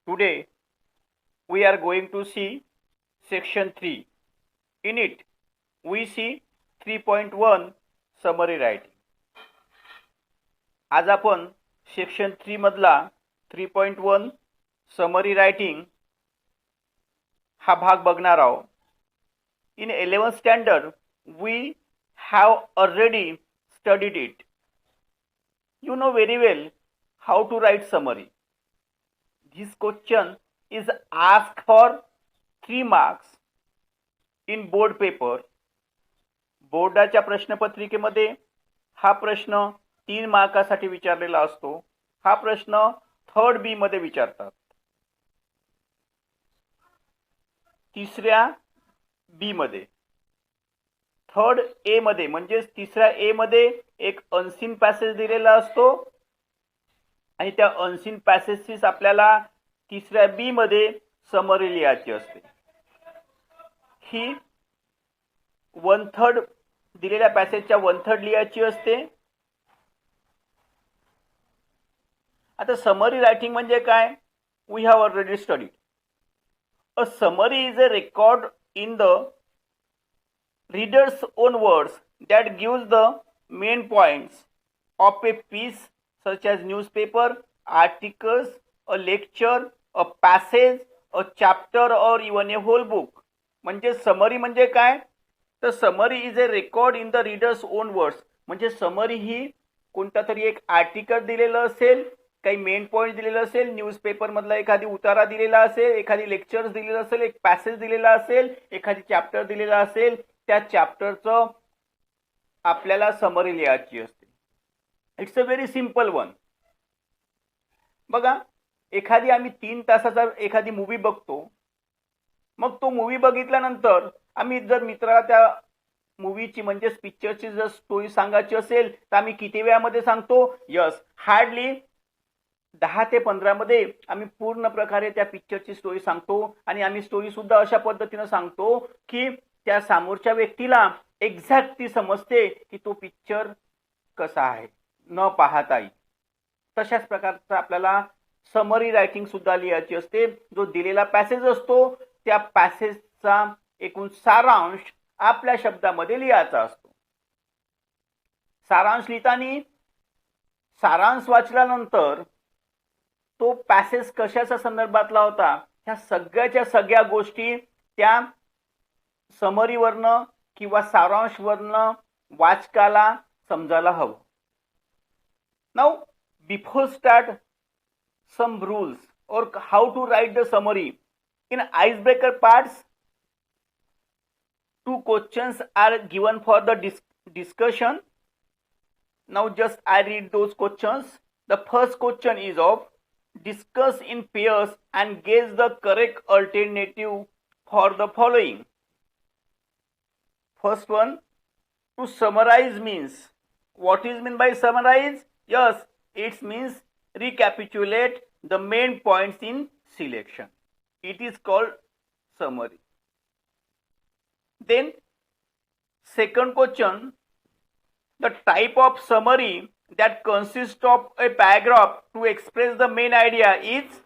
Today we are going to see section 3. In it we see 3.1 summary writing. आज आपण section 3 मधला 3.1 summary writing हा भाग बघणार आहोत. In 11th standard we have already studied it. You know very well how to write summary. This question is asked for 3 marks in board paper. बोर्डाच्या प्रश्नपत्रिकेमध्ये हा प्रश्न 3 मार्कासाठी विचारलेला असतो. हा प्रश्न 3rd B मध्ये विचारतात. 3ऱ्या B मध्ये, 3rd A मध्ये म्हणजे 3ऱ्या A मध्ये एक अनसीन पॅसेज दिलेला असतो आणि त्या अनसीन पॅसेजचीच आपल्याला 3ऱ्या B मध्ये समरी लिहायची असते. ही 1/3 दिलेल्या पॅसेजच्या 1/3 लिहायची असते. आता समरी रायटिंग म्हणजे काय? We have already studied. A summary is a record in the reader's own words that gives the main points of a piece such as newspaper, articles, a lecture, a passage, a chapter or even a whole book. म्हणजे summary म्हणजे काय? तर summary is a record in the readers on words. म्हणजे summary ही कोणता तरी एक article दिलेलं असेल, काही मेन पॉइंट दिलेलं असेल, न्यूजपेपर मधला एखादी उतारा दिलेला असेल, एखादी लेक्चर्स दिलेलं असेल, एक पॅसेज दिलेला असेल, एखादी चॅप्टर दिलेला असेल, त्या चॅप्टरचं आपल्याला समरी लिहायची असते. It's a very simple one. बघा, एखादी आम्ही 3 तासाचा एखादी मूवी बघतो. मग तो मूवी बघितल्यानंतर आम्ही जर मित्राला त्या मूवीची म्हणजे पिक्चरची जर स्टोरी सांगायची असेल तर आम्ही किती वेळामध्ये सांगतो? यस, हार्डली 10 ते 15 मध्ये आम्ही पूर्ण प्रकारे त्या पिक्चरची स्टोरी सांगतो. आणि आम्ही स्टोरी सुद्धा अशा पद्धतीने सांगतो की त्या समोरच्या व्यक्तीला एक्झॅक्ट ती समजते की तो पिक्चर कसा आहे न पाहताही. तशाच प्रकारचा आपल्याला समरी रायटिंग सुद्धा लिहायची असते. जो दिलेला पॅसेज असतो त्या पॅसेजचा एकूण सारांश आपल्या शब्दामध्ये लिहायचा असतो. सारांश लिहिताना सारांश वाचल्यानंतर तो पॅसेज कशाच्या संदर्भातला होता ह्या सगळ्या गोष्टी त्या समरीवरनं किंवा सारांशवरनं वाचकाला समजायला हवं. Now before start some rules or how to write the summary. In icebreaker parts, 2 questions are given for the discussion. Now just I read those questions. The first question is of discuss in pairs and guess the correct alternative for the following. First one, to summarize means. What is mean by summarize? Yes, it means recapitulate the main points in selection. It is called summary. Then second question, the type of summary that consists of a paragraph to express the main idea is,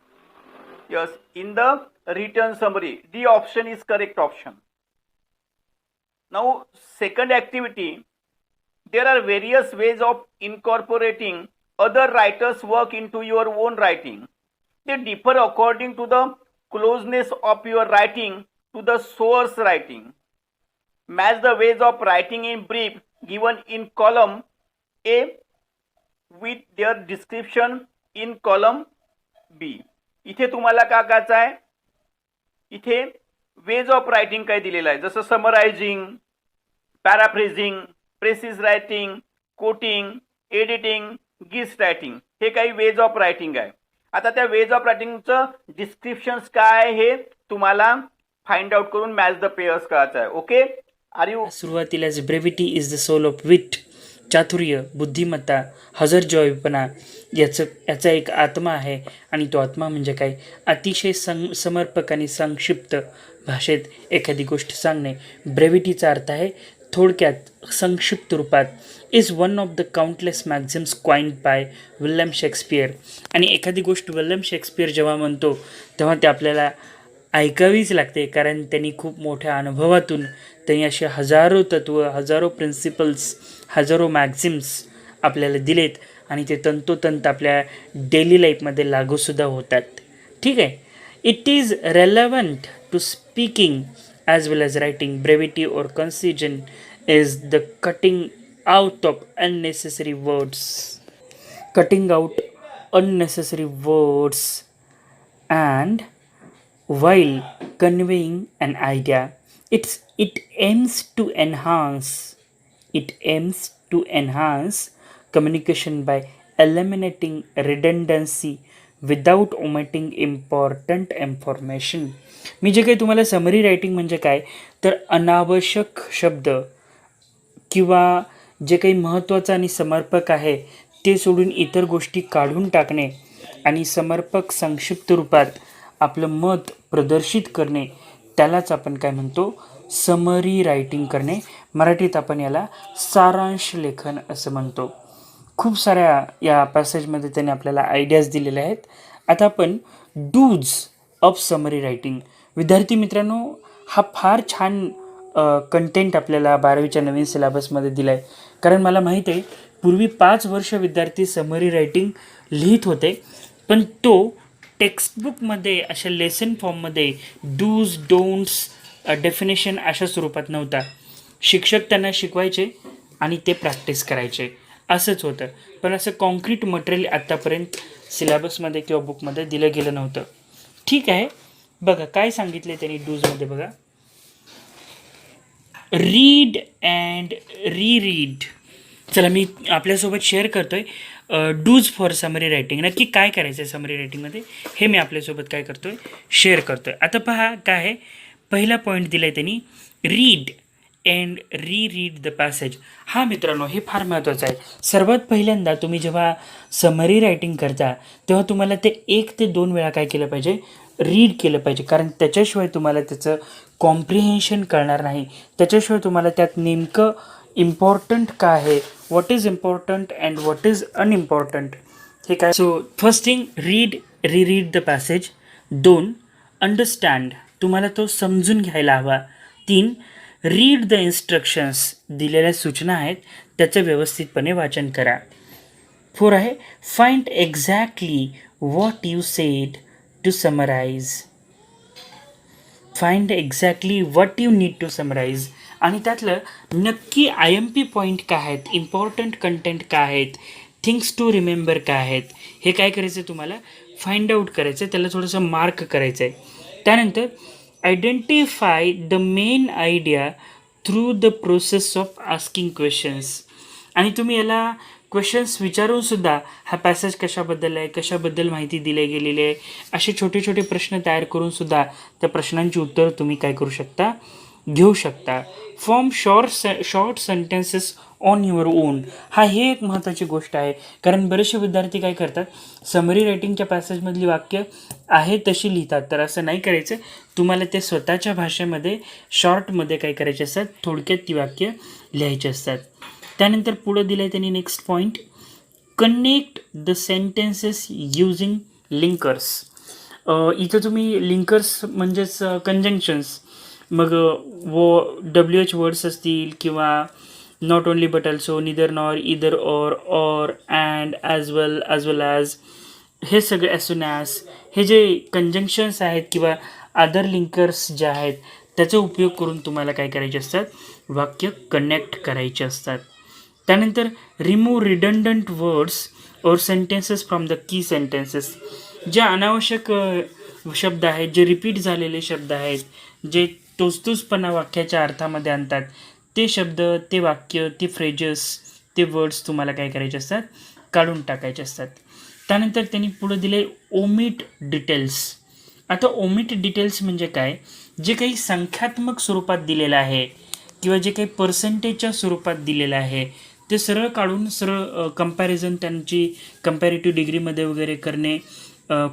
yes, in the written summary. The option is correct option. Now second activity, there are various ways of incorporating other writers' work into your own writing. They differ according to the closeness of your writing to the source writing. Match the ways of writing in brief given in column A with their description in column B. इथे तुम्हाला काय करायचं आहे? इथे ways of writing काय दिलेलं आहे, जसं summarising, paraphrasing, precis writing, quoting, editing, gist writing, हे काही वेज ऑफ रायटिंग आहे. आता त्या वेज ऑफ रायटिंगचं डिस्क्रिप्शन्स काय हे तुम्हाला फाइंड आउट करून मॅच द पेयर्स करायचं आहे. Okay, are you? सुरुवातीलाच brevity is the soul of wit. चातुर्य, बुद्धिमत्ता, हजरजॉयपणा याचा एक आत्मा आहे. आणि तो आत्मा म्हणजे काय? अतिशय समर्पक आणि संक्षिप्त भाषेत एखादी गोष्ट सांगणे. ब्रेव्हिटीचा अर्थ आहे थोडक्यात संक्षिप्त रूपात is one of the countless maxims coined by William Shakespeare. आणि एखादी गोष्ट विल्यम शेक्सपियर जेव्हा म्हणतो तेव्हा ते आपल्याला ऐकावीच लागते, कारण त्यांनी खूप मोठ्या अनुभवातून त्यांनी असे हजारो तत्व, हजारो प्रिन्सिपल्स, हजारो मॅक्झिम्स आपल्याला दिलेत आणि ते तंतोतंत आपल्या डेली लाईफमध्ये लागूसुद्धा होतात. ठीक आहे. It is relevant to speaking as well as writing. Brevity or concision is the cutting out of unnecessary words. Cutting out unnecessary words, and while conveying an idea, it aims to enhance. It aims to enhance communication by eliminating redundancy without omitting important information. मी जे काही तुम्हाला summary writing म्हणजे काय तर अनावश्यक शब्द किंवा जे काही महत्त्वाचं आणि समर्पक आहे ते सोडून इतर गोष्टी काढून टाकणे आणि समर्पक संक्षिप्त रूपात आपलं मत प्रदर्शित करणे, त्यालाच आपण काय म्हणतो, समरी रायटिंग करणे. मराठीत आपण याला सारांश लेखन असं म्हणतो. खूप साऱ्या या पॅसेजमध्ये त्यांनी आपल्याला आयडियाज दिलेल्या आहेत. आता आपण डूज ऑफ समरी रायटिंग. विद्यार्थी मित्रांनो, हा फार छान कंटेंट आपल्याला 12वीच्या नवीन सिलेबसमध्ये दिला आहे. कारण मला माहीत आहे पूर्वी 5 वर्ष विद्यार्थी समरी रायटिंग लिहित होते, पण तो टेक्स्टबुकमध्ये अशा लेसन फॉर्ममध्ये डूज डोंट्स डेफिनेशन अशा स्वरूपात नव्हता. शिक्षक त्यांना शिकवायचे आणि ते प्रॅक्टिस करायचे, असंच होतं. पण असं कॉन्क्रीट मटेरियल आत्तापर्यंत सिलेबसमध्ये किंवा बुकमध्ये दिलं गेलं नव्हतं. ठीक आहे. बघा काय सांगितले त्यांनी डूजमध्ये. बघा, रीड अँड रीरीड. चला मी आपल्यासोबत शेअर करतो आहे डूज फॉर समरी रायटिंग. नक्की काय करायचं आहे समरी रायटिंगमध्ये हे मी आपल्यासोबत काय करतो आहे, शेअर करतो आहे. आता पहा काय आहे, पहिला पॉईंट दिला आहे त्यांनी, रीड अँड रीरीड द पॅसेज. हा मित्रांनो, हे फार महत्त्वाचं आहे. सर्वात पहिल्यांदा तुम्ही जेव्हा समरी रायटिंग करता तेव्हा तुम्हाला ते 1 ते 2 वेळा काय केलं पाहिजे, रीड केलं पाहिजे. कारण त्याच्याशिवाय तुम्हाला त्याचं कॉम्प्रिहेन्शन कळणार नाही. त्याच्याशिवाय तुम्हाला त्यात नेमकं इम्पॉर्टंट काय आहे, what is important and what is unimportant हे काय. So first thing, read reread the passage. 2, understand, तुम्हाला तो समजून घ्यायला हवा. 3, रीड द इन्स्ट्रक्शन्स, दिलेल्या सूचना आहेत त्याचं व्यवस्थितपणे वाचन करा. 4 आहे, find exactly what you said to summarise. Find exactly what you need to summarise. आणि त्यातलं नक्की IMP पॉईंट काय आहेत, इम्पॉर्टंट कंटेंट काय आहेत, थिंग्स टू रिमेंबर काय आहेत, हे काय करायचं आहे तुम्हाला फाइंड आउट करायचं आहे, त्याला थोडंसं मार्क करायचं आहे. त्यानंतर identify the main idea through the process of asking questions. आणि तुम्ही याला क्वेश्चन्स विचारूनसुद्धा हा पॅसेज कशाबद्दल आहे, कशाबद्दल माहिती दिली गेलेली आहे, असे छोटे छोटे प्रश्न तयार करूनसुद्धा त्या प्रश्नांची उत्तरं तुम्ही काय करू शकता, घेऊ शकता. Form short sentences on your on. हा हे एक महत्त्वाची गोष्ट आहे. कारण बरेचसे विद्यार्थी काय करतात, समरी रायटिंगच्या पॅसेजमधली वाक्य आहे तशी लिहितात. तर असं नाही करायचं. तुम्हाला ते स्वतःच्या भाषेमध्ये शॉर्टमध्ये काय करायचे असतात, थोडक्यात ती वाक्य लिहायची असतात. त्यानंतर पुढं दिलं आहे त्यांनी next point, connect the sentences using linkers. इथं तुम्ही लिंकर्स म्हणजेच कंजंक्शन्स, मग WH वर्ड्स असतील किंवा not only but also, neither nor, either or and, as well as, हे सगळे ॲज सून ॲज, हे जे कंजंक्शन्स आहेत किंवा अदर लिंकर्स जे आहेत त्याचा उपयोग करून तुम्हाला काय करायचे असतात, वाक्य कनेक्ट करायचे असतात. त्यानंतर रिमूव्ह रिडंडंट वर्ड्स और sentences from the key sentences. जे अनावश्यक शब्द आहेत, जे रिपीट झालेले शब्द आहेत, जे तोचतोचपणा वाक्याच्या अर्थामध्ये आणतात, ते शब्द, ते वाक्य, ते फ्रेजेस, ते वर्ड्स तुम्हाला काय करायचे असतात, काढून टाकायचे असतात. त्यानंतर त्यांनी पुढं दिले ओमिट डिटेल्स. आता ओमिट डिटेल्स म्हणजे काय, जे काही संख्यात्मक स्वरूपात दिलेलं आहे किंवा जे काही पर्सेंटेजच्या स्वरूपात दिलेलं आहे ते सरळ काढून सरळ कंपॅरिझन त्यांची कंपॅरेटिव्ह डिग्रीमध्ये वगैरे करणे,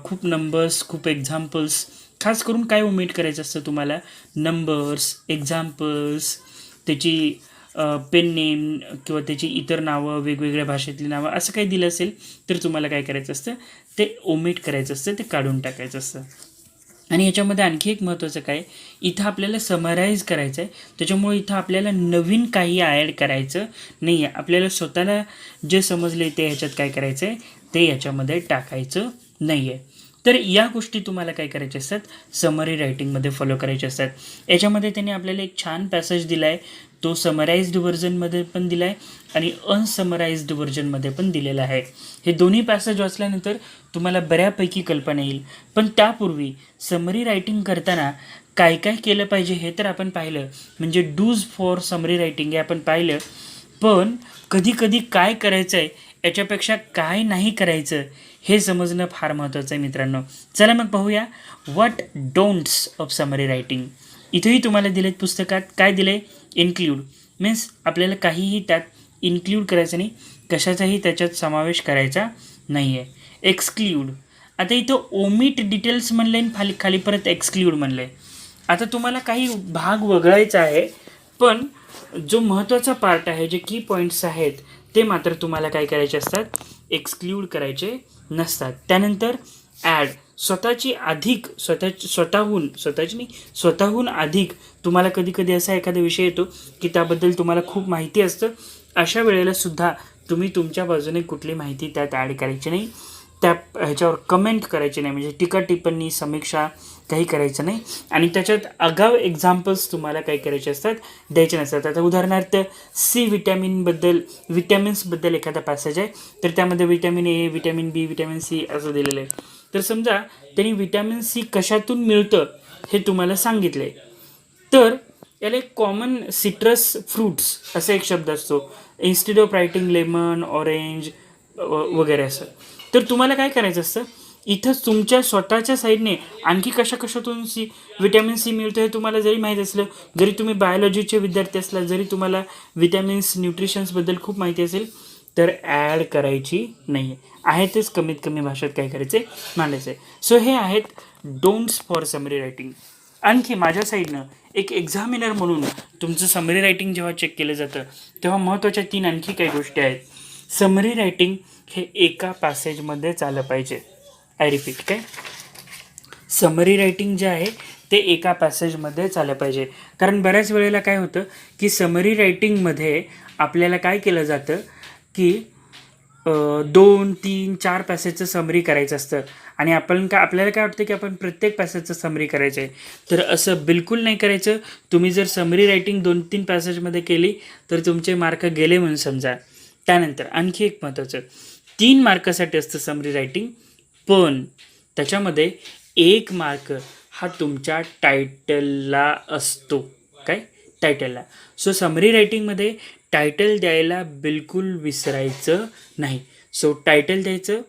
खूप नंबर्स, खूप एक्झाम्पल्स, खास करून काय ओमिट करायचं असतं तुम्हाला, नंबर्स, एक्झाम्पल्स, त्याची पेन नेम किंवा त्याची इतर नावं, वेगवेगळ्या भाषेतली नावं असं काही दिलं असेल तर तुम्हाला काय करायचं असतं, ते ओमिट करायचं असतं, ते काढून टाकायचं असतं. आणि याच्यामध्ये आणखी एक महत्त्वाचं काय, इथं आपल्याला समराईज करायचं आहे, त्याच्यामुळे इथं आपल्याला नवीन काही ॲड करायचं नाही आहे. आपल्याला स्वतःला जे समजले ते ह्याच्यात काय करायचं आहे, ते याच्यामध्ये टाकायचं नाही आहे. तर या गोष्टी तुम्हाला काय करायच्या असतात, समरी रायटिंगमध्ये फॉलो करायच्या असतात. याच्यामध्ये त्यांनी आपल्याला एक छान पॅसेज दिला आहे, तो समराइज्ड व्हर्जनमध्ये पण दिला आहे आणि अनसमराइज्ड व्हर्जनमध्ये पण दिलेला आहे. हे दोन्ही पॅसेज वाचल्यानंतर तुम्हाला बऱ्यापैकी कल्पना येईल. पण त्यापूर्वी समरी रायटिंग करताना काय काय केलं पाहिजे हे तर आपण पाहिलं, म्हणजे डूज फॉर समरी रायटिंग हे आपण पाहिलं. पण कधी कधी काय करायचं आहे याच्यापेक्षा काय नाही करायचं हे समजणं फार महत्त्वाचं आहे मित्रांनो. चला मग पाहूया what don'ts of summary writing. इथेही तुम्हाला दिलेत पुस्तकात, काय दिलं आहे, इन्क्ल्यूड मीन्स आपल्याला काहीही त्यात इन्क्ल्यूड करायचं नाही, कशाचाही त्याच्यात समावेश करायचा नाही आहे. एक्सक्ल्यूड, आता इथं ओमिट डिटेल्स म्हणलं आहे, खाली खाली परत एक्सक्ल्यूड म्हणलं आहे. आता तुम्हाला काही भाग वगळायचा आहे, पण जो महत्त्वाचा पार्ट आहे, जे की पॉईंट्स आहेत ते मात्र तुम्हाला काय करायचे असतात, एक्सक्ल्यूड करायचे नसतात. त्यानंतर ॲड, स्वतःची अधिक स्वतःहून अधिक तुम्हाला कधी कधी असा एखादा विषय येतो की त्याबद्दल तुम्हाला खूप माहिती असतं, अशा वेळेला सुद्धा तुम्ही तुमच्या बाजूने कुठली माहिती त्यात ॲड करायची नाही, त्या ह्याच्यावर कमेंट करायची नाही, म्हणजे टीका टिप्पणी समीक्षा काही करायचं नाही. आणि त्याच्यात आगाव एक्झाम्पल्स तुम्हाला काय करायचे असतात, द्यायचे नसतात. आता उदाहरणार्थ विटॅमिन्सबद्दल एखादा पॅसेज आहे, तर त्यामध्ये vitamin A, vitamin B, vitamin C असं दिलेलं आहे. तर समजा त्यांनी विटॅमिन सी कशातून मिळतं हे तुम्हाला सांगितलं आहे, तर याला एक कॉमन सिट्रस फ्रूट्स असा एक शब्द असतो, instead of writing lemon, orange वगैरे असं. तर तुम्हाला काय करायचं असतं, इथं तुमच्या स्वतःच्या साईडने आणखी कशातून विटॅमिन सी मिळतं हे तुम्हाला जरी माहीत असलं, जरी तुम्ही बायोलॉजीचे विद्यार्थी असला, जरी तुम्हाला विटॅमिन्स न्यूट्रिशन्सबद्दल खूप माहिती असेल, तर ॲड करायची नाही आहे, तेच कमीत कमी भाषेत काय करायचं आहे, मांडायचं आहे. सो हे आहेत डोंट्स फॉर समरी रायटिंग. आणखी माझ्या साईडनं एक एक्झामिनर म्हणून तुमचं समरी रायटिंग जेव्हा चेक केलं जातं तेव्हा महत्त्वाच्या 3 आणखी काही गोष्टी आहेत. समरी रायटिंग हे एका पॅसेजमध्येच आलं पाहिजे. आय रिपीट, काय समरी रायटिंग जे आहे ते एका पॅसेजमध्येच आलं पाहिजे. कारण बऱ्याच वेळेला काय होतं की समरी रायटिंगमध्ये आपल्याला काय केलं जातं की 2, 3, 4 पॅसेजचं समरी करायचं असतं आणि आपल्याला काय वाटतं की आपण प्रत्येक पॅसेजचं समरी करायचं आहे. तर असं बिलकुल नाही करायचं. तुम्ही जर समरी रायटिंग 2-3 पॅसेजमध्ये केली तर तुमचे मार्क गेले म्हणून समजा. त्यानंतर आणखी एक महत्त्वाचं, 3 मार्कासाठी असतं समरी रायटिंग, पण त्याच्यामध्ये 1 मार्क हा तुमच्या टायटलला असतो. काय, टायटलला. सो समरी रायटिंगमध्ये टायटल द्यायला बिलकुल विसरायचं नाही. सो टायटल द्यायचं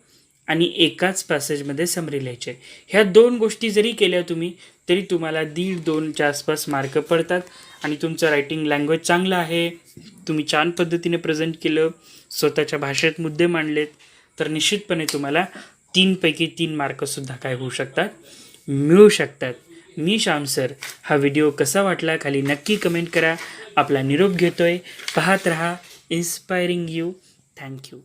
आणि एकाच पॅसेजमध्ये समरी लिहायचे. ह्या 2 गोष्टी जरी केल्या तुम्ही तरी तुम्हाला 1.5-2च्या आसपास मार्क पडतात आणि तुमचं रायटिंग लँग्वेज चांगलं आहे, तुम्ही छान पद्धतीने प्रेझेंट केलं, स्वतःच्या भाषेत मुद्दे मांडलेत, तर निश्चितपणे तुम्हाला 3 पैकी 3 मार्कसुद्धा काय होऊ शकतात, मिळू शकतात. मी श्याम सर, हा व्हिडिओ कसा वाटला खाली नक्की कमेंट करा. आपला निरोप घेतोय. पाहत रहा इन्स्पायरिंग यू. थँक्यू.